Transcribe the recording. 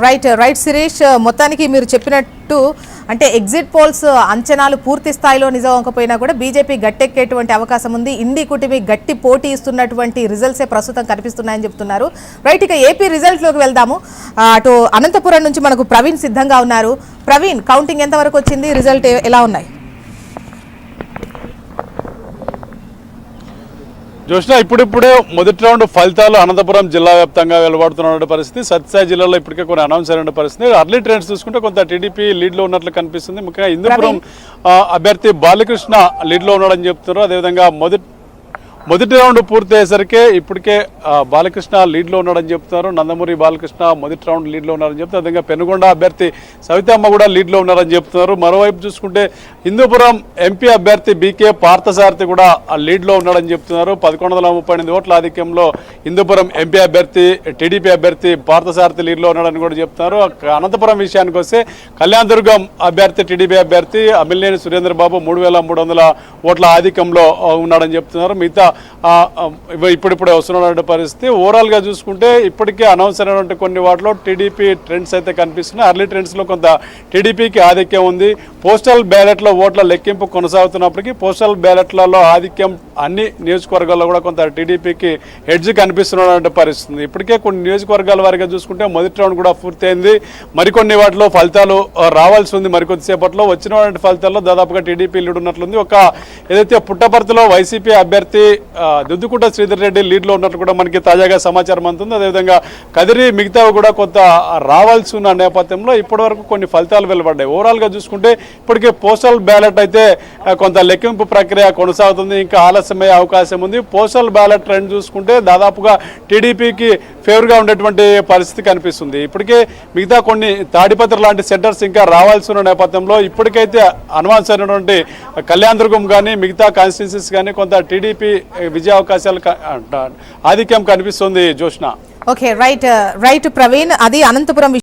Right Sirish, మొత్తానికి మీరు చెప్పినట్టు అంటే ఎగ్జిట్ పోల్స్ అంచనాలు పూర్తి స్థాయిలో నిజం అవ్వకపోయినా కూడా బీజేపీ గట్టెక్కేటువంటి అవకాశం ఉంది. ఇండి కూటమి గట్టి పోటీ ఇస్తున్నటువంటి రిజల్ట్సే ప్రస్తుతం కనిపిస్తున్నాయని చెప్తున్నారు. రైట్, ఇక ఏపీ రిజల్ట్లోకి వెళ్దాము. అటు అనంతపురం నుంచి మనకు ప్రవీణ్ సిద్ధంగా ఉన్నారు. ప్రవీణ్, కౌంటింగ్ ఎంతవరకు వచ్చింది? రిజల్ట్ ఎలా ఉన్నాయి? జోష్నా, ఇప్పుడిప్పుడే మొదటి రౌండ్ ఫలితాలు అనంతపురం జిల్లా వ్యాప్తంగా వెలువడుతున్న పరిస్థితి. సత్యసాయి జిల్లాలో ఇప్పటికే కొన్ని అనౌన్స్ అయిన పరిస్థితి. అర్లీ ట్రెండ్స్ చూసుకుంటే కొంత టీడీపీ లీడ్లో ఉన్నట్లు కనిపిస్తుంది. ముఖ్యంగా హిందూపురం అభ్యర్థి బాలకృష్ణ లీడ్లో ఉన్నాడని చెప్తున్నారు. అదేవిధంగా మొదటి రౌండ్ పూర్తి అయ్యేసరికి ఇప్పటికే బాలకృష్ణ లీడ్లో ఉన్నాడని చెప్తున్నారు. నందమూరి బాలకృష్ణ మొదటి రౌండ్ లీడ్లో ఉన్నారని చెప్తున్నారు. అదేవిధంగా పెనుగొండ అభ్యర్థి సవితమ్మ కూడా లీడ్లో ఉన్నారని చెప్తున్నారు. మరోవైపు చూసుకుంటే హిందూపురం ఎంపీ అభ్యర్థి బీకే పార్థసారథి కూడా లీడ్లో ఉన్నాడని చెప్తున్నారు. 1138 ఓట్ల ఆధిక్యంలో హిందూపురం ఎంపీ అభ్యర్థి టీడీపీ అభ్యర్థి పార్థసారథి లీడ్లో ఉన్నాడని కూడా చెప్తున్నారు. అనంతపురం విషయానికి వస్తే కళ్యాణదుర్గం అభ్యర్థి టీడీపీ అభ్యర్థి అమిలినేని సురేంద్రబాబు 3300 ఓట్ల ఆధిక్యంలో ఉన్నాడని చెప్తున్నారు. మిగతా ఇప్పుడిప్పుడే వస్తున్నటువంటి పరిస్థితి. ఓవరాల్గా చూసుకుంటే ఇప్పటికే అనౌన్స్ అయినటువంటి కొన్ని వాటిలో టీడీపీ ట్రెండ్స్ అయితే కనిపిస్తున్నాయి. అర్లీ ట్రెండ్స్లో కొంత టీడీపీకి ఆధిక్యం ఉంది. పోస్టల్ బ్యాలెట్లో ఓట్ల లెక్కింపు కొనసాగుతున్నప్పటికీ పోస్టల్ బ్యాలెట్లలో ఆధిక్యం అన్ని నియోజకవర్గాల్లో కూడా కొంత టీడీపీకి ఎడ్జ్ కనిపిస్తున్నటువంటి పరిస్థితి. ఇప్పటికే కొన్ని నియోజకవర్గాల వారిగా చూసుకుంటే మొదటి రౌండ్ కూడా పూర్తయింది. మరికొన్ని వాటిలో ఫలితాలు రావాల్సి ఉంది. మరికొద్దిసేపట్లో వచ్చినటువంటి ఫలితాల్లో దాదాపుగా టీడీపీ లీడ్ ఉన్నట్లుంది. ఏదైతే పుట్టపర్తిలో వైసీపీ అభ్యర్థి దుద్దుకుంట శ్రీధర్ రెడ్డి లీడ్లో ఉన్నట్లు కూడా మనకి తాజాగా సమాచారం అందుతుంది. అదేవిధంగా కదిరి మిగతావి కూడా కొంత రావాల్సి ఉన్న నేపథ్యంలో ఇప్పటి వరకు కొన్ని ఫలితాలు వెలువడ్డాయి. ఓవరాల్గా చూసుకుంటే ఇప్పటికే పోస్టల్ బ్యాలెట్ అయితే కొంత లెక్కింపు ప్రక్రియ కొనసాగుతుంది. ఇంకా ఆలస్యమయ్యే అవకాశం ఉంది. పోస్టల్ బ్యాలెట్ ట్రెండ్ చూసుకుంటే దాదాపుగా టీడీపీకి ఫేవర్గా ఉండేటువంటి పరిస్థితి కనిపిస్తుంది. ఇప్పటికే మిగతా కొన్ని తాడిపత్రి లాంటి సెంటర్స్ ఇంకా రావాల్సి ఉన్న నేపథ్యంలో ఇప్పటికైతే అడ్వాన్స్ అయినటువంటి కళ్యాణదుర్గం కానీ మిగతా కాన్స్టిట్యున్సీస్ కానీ కొంత టీడీపీ విజయ అవకాశాలు ఆధిక్యం కనిపిస్తుంది. జోష్నా, ఓకే, రైట్ ప్రవీణ్, అది అనంతపురం